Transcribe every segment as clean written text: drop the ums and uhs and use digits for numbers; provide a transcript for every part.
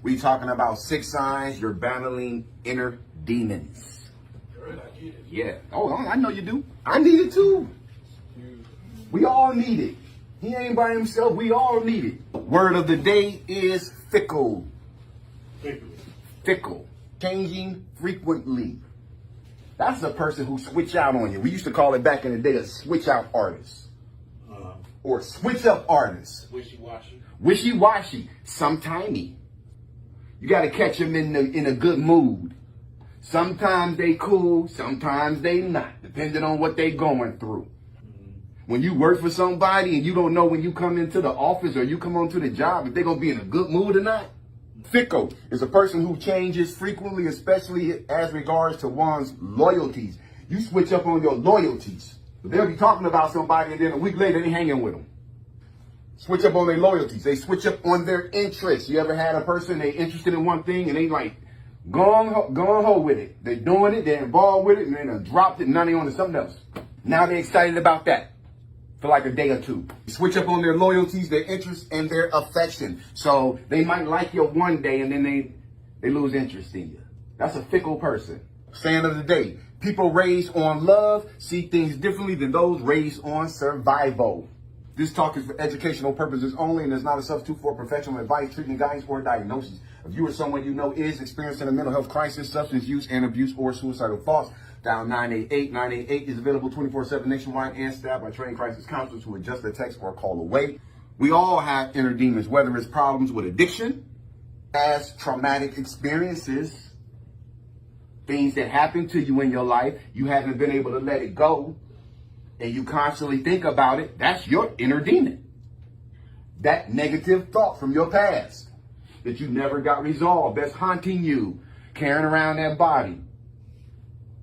We talking about 6 signs you're battling inner demons. Good, I get it. Yeah. Oh, I know you do. I need it too. We all need it. He ain't by himself. We all need it. Word of the day is fickle. Fickle. Changing frequently. That's a person who switch out on you. We used to call it back in the day a switch out artist. Or switch up artist. Wishy-washy. Wishy-washy. Sometimey. You got to catch them in a good mood. Sometimes they cool, sometimes they not, depending on what they going through. When you work for somebody and you don't know when you come into the office or you come onto the job if they're going to be in a good mood or not. Fickle is a person who changes frequently, especially as regards to one's loyalties. You switch up on your loyalties. They'll be talking about somebody and then a week later they hanging with them. Switch up on their loyalties. They switch up on their interests. You ever had a person, they interested in one thing and they like gone ho with it. They doing it, they're involved with it, and then they dropped it and now they on to something else. Now they're excited about that for like a day or two. Switch up on their loyalties, their interests, and their affection. So they might like you one day and then they lose interest in you. That's a fickle person. Saying of the day, people raised on love see things differently than those raised on survival. This talk is for educational purposes only and is not a substitute for professional advice, treatment, guidance, or diagnosis. If you or someone you know is experiencing a mental health crisis, substance use and abuse, or suicidal thoughts, dial 988. 988 is available 24/7 nationwide and staffed by trained crisis counselors who adjust the text or call away. We all have inner demons, whether it's problems with addiction, as traumatic experiences, things that happen to you in your life, you haven't been able to let it go, and you constantly think about it. That's your inner demon. That negative thought from your past that you never got resolved, that's haunting you, carrying around that body.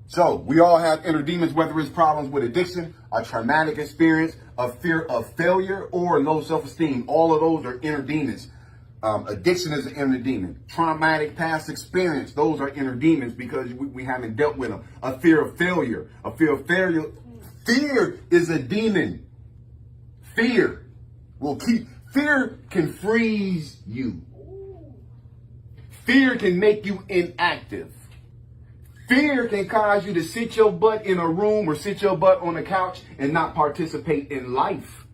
So we all have inner demons, whether it's problems with addiction, a traumatic experience, a fear of failure, or low self-esteem. All of those are inner demons. Addiction is an inner demon. Traumatic past experience, those are inner demons because we haven't dealt with them. A fear of failure. Fear is a demon. Fear can freeze you. Fear can make you inactive. Fear can cause you to sit your butt in a room or sit your butt on a couch and not participate in life.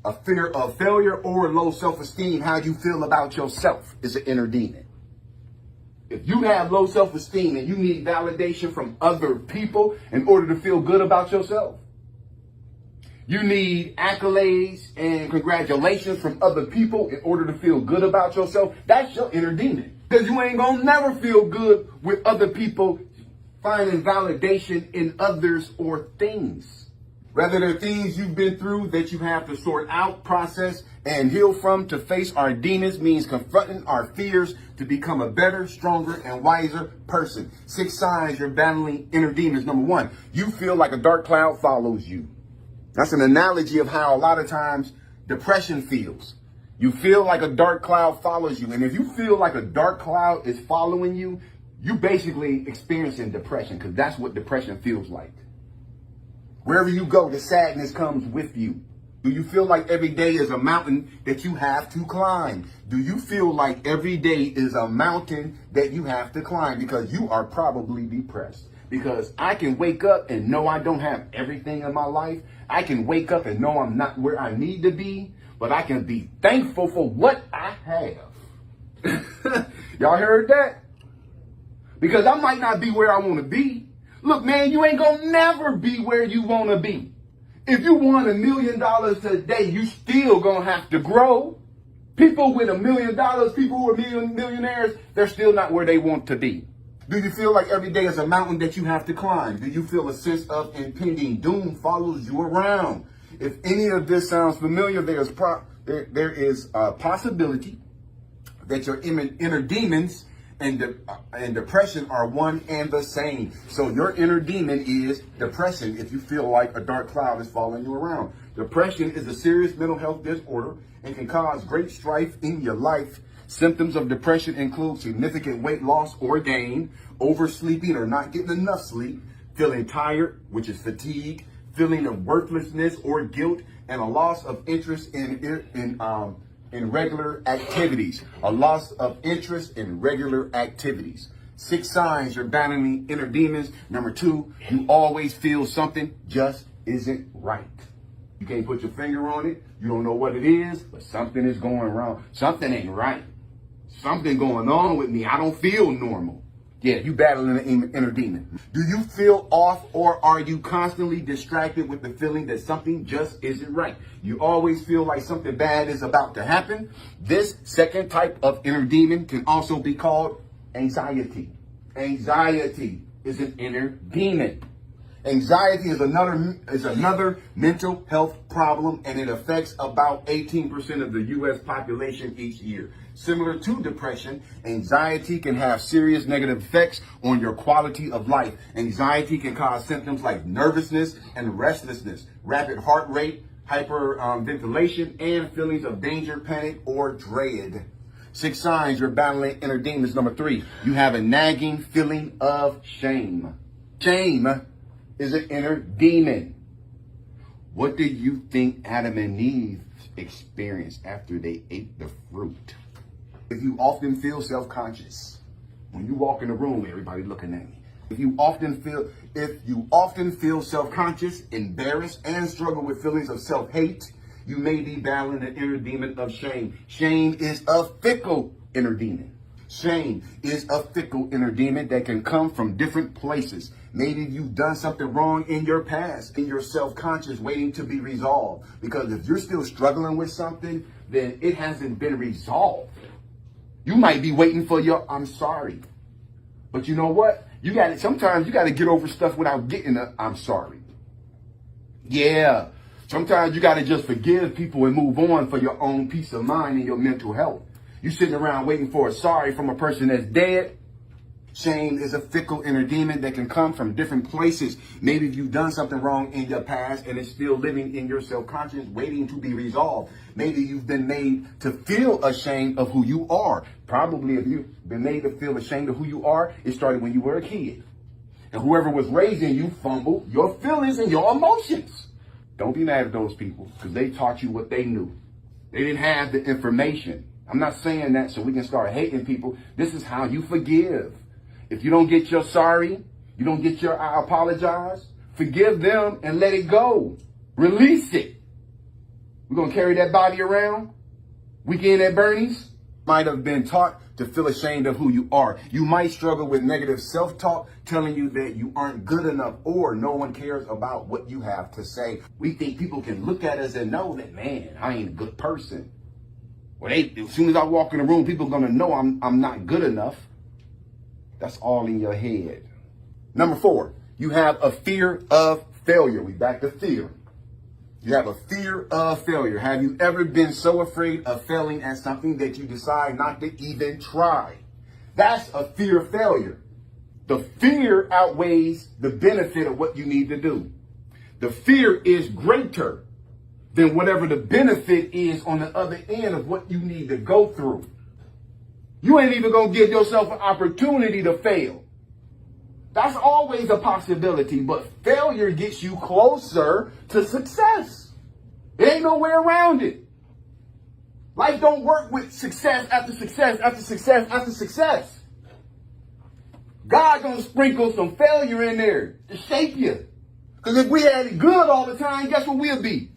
A fear of failure or low self-esteem, how you feel about yourself, is an inner demon. If you have low self-esteem and you need validation from other people in order to feel good about yourself, you need accolades and congratulations from other people in order to feel good about yourself, that's your inner demon. Because you ain't gonna never feel good with other people finding validation in others or things. Whether they're things you've been through that you have to sort out, process, and heal from to face our demons means confronting our fears to become a better, stronger, and wiser person. 6 signs you're battling inner demons. Number 1, you feel like a dark cloud follows you. That's an analogy of how a lot of times depression feels. You feel like a dark cloud follows you. And if you feel like a dark cloud is following you, you basically experiencing depression because that's what depression feels like. Wherever you go, the sadness comes with you. Do you feel like every day is a mountain that you have to climb? Do you feel like every day is a mountain that you have to climb? Because you are probably depressed. Because I can wake up and know I don't have everything in my life. I can wake up and know I'm not where I need to be. But I can be thankful for what I have. Y'all heard that? Because I might not be where I want to be. Look, man, you ain't gonna never be where you want to be. If you won $1 million today, you still gonna have to grow. People with $1 million, people who are millionaires, they're still not where they want to be. Do you feel like every day is a mountain that you have to climb? Do you feel a sense of impending doom follows you around? If any of this sounds familiar, there is a possibility that your inner demons and depression are one and the same. So your inner demon is depression if you feel like a dark cloud is following you around. Depression is a serious mental health disorder and can cause great strife in your life. Symptoms of depression include significant weight loss or gain, oversleeping or not getting enough sleep, feeling tired, which is fatigue, feeling of worthlessness or guilt, and a loss of interest in in regular activities, a loss of interest in regular activities. 6 signs you're battling inner demons. Number 2, you always feel something just isn't right. You can't put your finger on it. You don't know what it is, but something is going wrong. Something ain't right. Something going on with me. I don't feel normal. Yeah, you battling an inner demon. Do you feel off, or are you constantly distracted with the feeling that something just isn't right? You always feel like something bad is about to happen. This second type of inner demon can also be called anxiety. Anxiety is an inner demon. Anxiety is another mental health problem, and it affects about 18% of the U.S. population each year. Similar to depression, anxiety can have serious negative effects on your quality of life. Anxiety can cause symptoms like nervousness and restlessness, rapid heart rate, hyperventilation, and feelings of danger, panic, or dread. 6 signs you're battling inner demons. Number 3, you have a nagging feeling of shame. Shame is an inner demon. What do you think Adam and Eve experienced after they ate the fruit? If you often feel self-conscious, when you walk in the room, everybody looking at me. If you often feel self-conscious, embarrassed, and struggle with feelings of self-hate, you may be battling an inner demon of shame. Shame is a fickle inner demon. Shame is a fickle inner demon that can come from different places. Maybe you've done something wrong in your past, and you're self-conscious waiting to be resolved. Because if you're still struggling with something, then it hasn't been resolved. You might be waiting for your I'm sorry. But you know what? Sometimes you got to get over stuff without getting a I'm sorry. Yeah. Sometimes you got to just forgive people and move on for your own peace of mind and your mental health. You sitting around waiting for a sorry from a person that's dead. Shame is a fickle inner demon that can come from different places. Maybe you've done something wrong in your past and it's still living in your self-conscious, waiting to be resolved. Maybe you've been made to feel ashamed of who you are. Probably if you've been made to feel ashamed of who you are, it started when you were a kid. And whoever was raising you fumbled your feelings and your emotions. Don't be mad at those people because they taught you what they knew. They didn't have the information. I'm not saying that so we can start hating people. This is how you forgive. If you don't get your sorry, you don't get your I apologize, forgive them and let it go. Release it. We're going to carry that body around. Weekend at Bernie's. Might have been taught to feel ashamed of who you are. You might struggle with negative self-talk telling you that you aren't good enough or no one cares about what you have to say. We think people can look at us and know that, man, I ain't a good person. Well, as soon as I walk in the room, people are going to know I'm not good enough. That's all in your head. Number 4, you have a fear of failure. We back to fear. You have a fear of failure. Have you ever been so afraid of failing at something that you decide not to even try? That's a fear of failure. The fear outweighs the benefit of what you need to do. The fear is greater than whatever the benefit is on the other end of what you need to go through. You ain't even going to give yourself an opportunity to fail. That's always a possibility, but failure gets you closer to success. There ain't no way around it. Life don't work with success after success after success after success. God gonna sprinkle some failure in there to shape you. Because if we had it good all the time, guess what we'll be?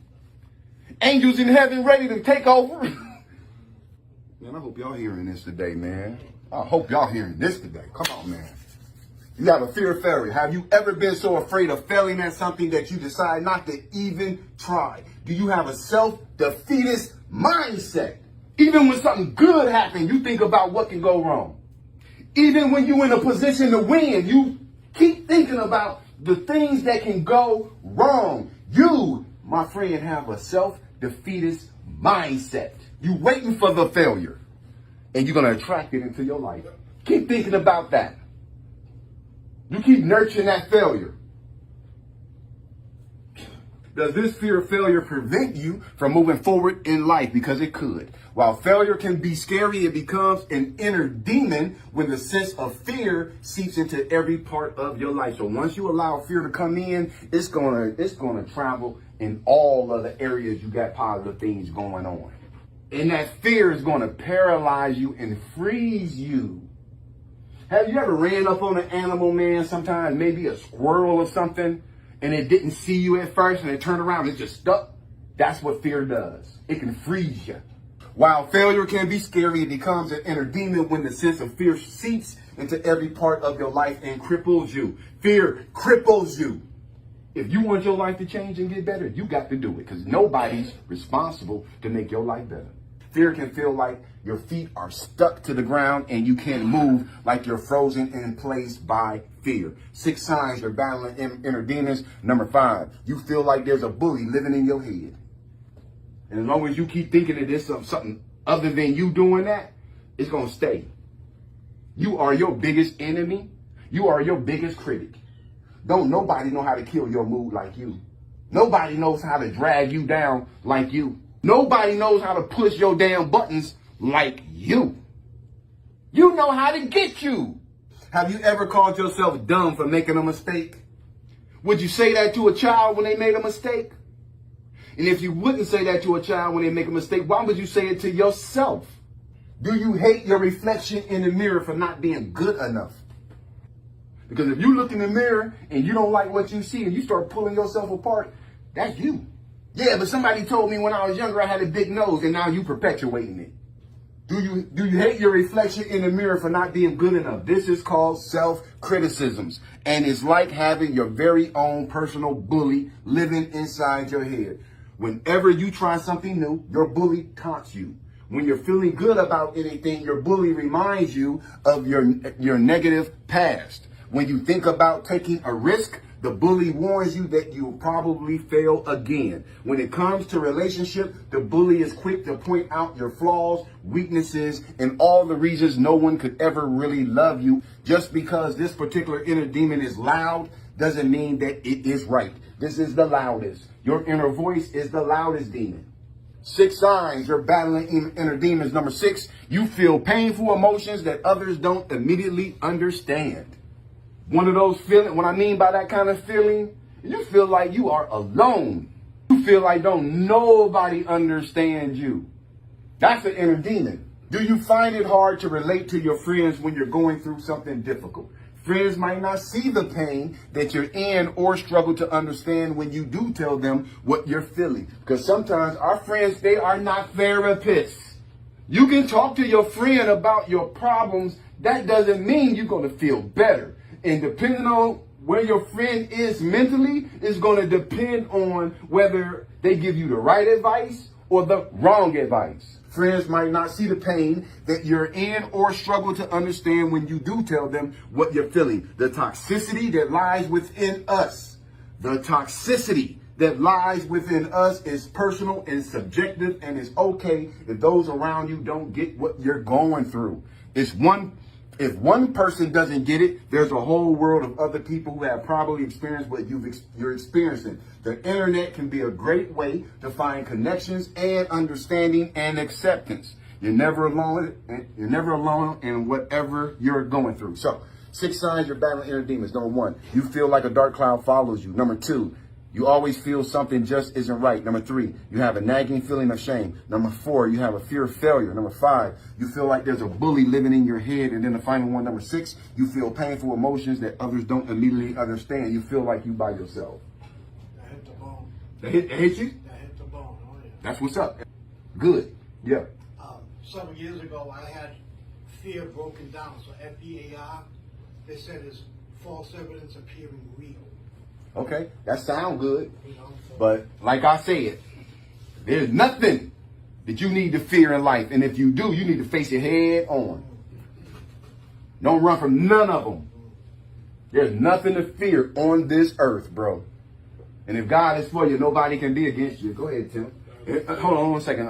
Angels in heaven ready to take over. Man, I hope y'all hearing this today, man. I hope y'all hearing this today. Come on, man. You have a fear of failure. Have you ever been so afraid of failing at something that you decide not to even try? Do you have a self-defeatist mindset? Even when something good happens, you think about what can go wrong. Even when you're in a position to win, you keep thinking about the things that can go wrong. You, my friend, have a self-defeatist mindset. You waiting for the failure, and you're going to attract it into your life. Keep thinking about that. You keep nurturing that failure. Does this fear of failure prevent you from moving forward in life? Because it could. While failure can be scary, it becomes an inner demon when the sense of fear seeps into every part of your life. So once you allow fear to come in, it's gonna travel in all of the areas you got positive things going on. And that fear is going to paralyze you and freeze you. Have you ever ran up on an animal, man, sometimes maybe a squirrel or something, and it didn't see you at first and it turned around and it just stuck? That's what fear does. It can freeze you. While failure can be scary, it becomes an inner demon when the sense of fear seeps into every part of your life and cripples you. Fear cripples you. If you want your life to change and get better, you got to do it, because nobody's responsible to make your life better. Fear can feel like your feet are stuck to the ground and you can't move, like you're frozen in place by fear. 6 signs you're battling inner demons. Number 5, you feel like there's a bully living in your head. And as long as you keep thinking that there's something other than you doing that, it's going to stay. You are your biggest enemy. You are your biggest critic. Don't nobody know how to kill your mood like you. Nobody knows how to drag you down like you. Nobody knows how to push your damn buttons like you. You know how to get you. Have you ever called yourself dumb for making a mistake? Would you say that to a child when they made a mistake? And if you wouldn't say that to a child when they make a mistake, why would you say it to yourself? Do you hate your reflection in the mirror for not being good enough? Because if you look in the mirror and you don't like what you see and you start pulling yourself apart, that's you. Yeah, but somebody told me when I was younger I had a big nose, and now you perpetuating it. Do you hate your reflection in the mirror for not being good enough? This is called self-criticisms. And it's like having your very own personal bully living inside your head. Whenever you try something new, your bully taunts you. When you're feeling good about anything, your bully reminds you of your negative past. When you think about taking a risk, the bully warns you that you'll probably fail again. When it comes to relationship, the bully is quick to point out your flaws, weaknesses, and all the reasons no one could ever really love you. Just because this particular inner demon is loud doesn't mean that it is right. This is the loudest. Your inner voice is the loudest demon. 6 signs you're battling inner demons. Number 6, you feel painful emotions that others don't immediately understand. One of those feelings, what I mean by that kind of feeling, you feel like you are alone. You feel like don't nobody understand you. That's an inner demon. Do you find it hard to relate to your friends when you're going through something difficult? Friends might not see the pain that you're in or struggle to understand when you do tell them what you're feeling. Because sometimes our friends, they are not therapists. You can talk to your friend about your problems. That doesn't mean you're going to feel better. And depending on where your friend is mentally, is going to depend on whether they give you the right advice or the wrong advice. Friends might not see the pain that you're in or struggle to understand when you do tell them what you're feeling. The toxicity that lies within us, the toxicity that lies within us is personal and subjective, and it's okay if those around you don't get what you're going through. If one person doesn't get it, there's a whole world of other people who have probably experienced what you're experiencing. The internet can be a great way to find connections and understanding and acceptance. You're never alone. You're never alone in whatever you're going through. So, 6 signs you're battling inner demons. Number 1, you feel like a dark cloud follows you. Number 2, you always feel something just isn't right. Number 3, you have a nagging feeling of shame. Number 4, you have a fear of failure. Number 5, you feel like there's a bully living in your head. And then the final one, number 6, you feel painful emotions that others don't immediately understand. You feel like you by yourself. That hit the bone. That hit you? That hit the bone, oh yeah. That's what's up. Good. Yeah. Several years ago, I had fear broken down. So FEAR, they said is false evidence appearing real. Okay, that sounds good. You know, so But like I said, there's nothing that you need to fear in life. And if you do, you need to face it head on. Don't run from none of them. There's nothing to fear on this earth, bro. And if God is for you, nobody can be against you. Go ahead, Tim. Hold on 1 second.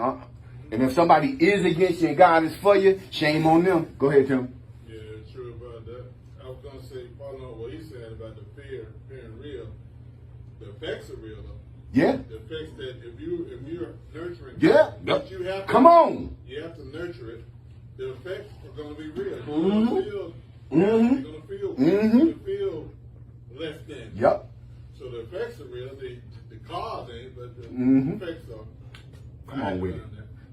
And if somebody is against you and God is for you, shame on them. Go ahead, Tim. Yeah, true about that. I was going to say, following on what he's saying about the fear being real, the effects are real, though. Yeah. The effects that if you're nurturing, Yeah. but you have to, Come on. You have to nurture it. The effects are going to be real. You're Mm-hmm. going to feel. Mm-hmm. You're going to feel. Mm-hmm. You're going to feel less than. Yep. So the effects are real. The cause ain't, but the Mm-hmm. effects are. Come on with it.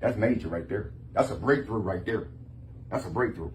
That's major right there. That's a breakthrough right there. That's a breakthrough.